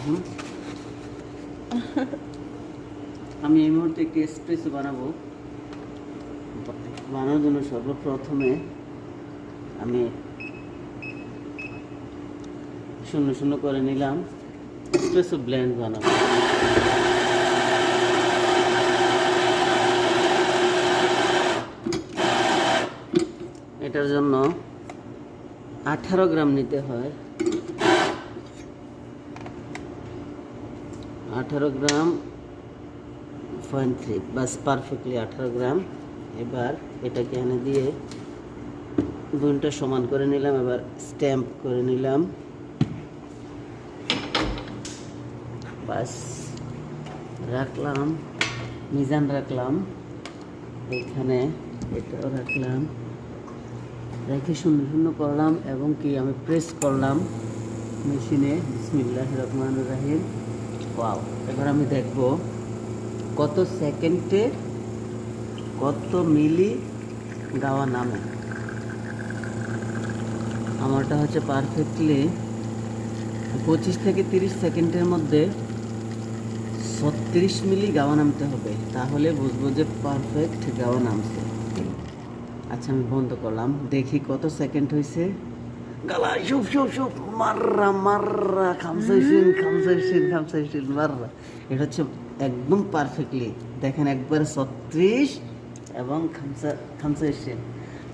হুম। আমি এই মুহূর্তে একটি এসপ্রেসো বানাবো। বানানোর জন্য সর্বপ্রথমে আমি শূন্য শূন্য করে নিলাম, এসপ্রেসো ব্লেন্ড বানাবো। এটার জন্য 18 গ্রাম নিতে হয়, 18 গ্রাম 0.3, বাস পারফেক্টলি 18 গ্রাম। এবার এটাকে এনে দিয়ে দুইটা সমান করে নিলাম। এবার স্ট্যাম্প করে নিলাম, বাস রাখলাম, মিজান রাখলাম, এখানে এটাও রাখলাম, রেখে শূন্য শূন্য করলাম এবং কি আমি প্রেস করলাম মেশিনে। বিসমিল্লাহির রহমানির রহিম। ওয়াও! এবার আমি দেখব কত সেকেন্ডে কত মিলি গাওয়া নামে। আমারটা হচ্ছে পারফেক্টলি 25 থেকে 30 সেকেন্ডের মধ্যে 36 মিলি গাওয়া নামতে হবে, তাহলে বুঝবো যে পারফেক্ট গাওয়া নামছে। আচ্ছা, আমি বন্ধ করলাম, দেখি কত সেকেন্ড হয়েছে। গালা শুপ শুপ শুপ মাররা মাররা খামসাইশিন মাররা। এটা হচ্ছে একদম পারফেক্টলি দেখেন, একবার 36 এবং খামসাইশিন,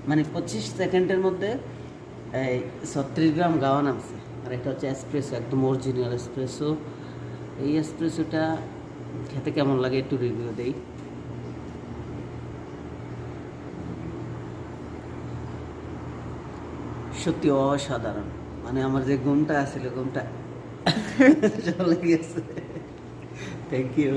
মানে 25 সেকেন্ডের মধ্যে এই 36 গ্রাম গাওয়া নামছে। আর এটা হচ্ছে এসপ্রেসো, একদম অরিজিনাল এসপ্রেসো। এই এসপ্রেসোটা খেতে কেমন লাগে একটু রিভিউ দেই। সত্যি অসাধারণ, মানে আমার যে ঘুমটা আসছিল ঘুমটা চলে গেছে। Thank you.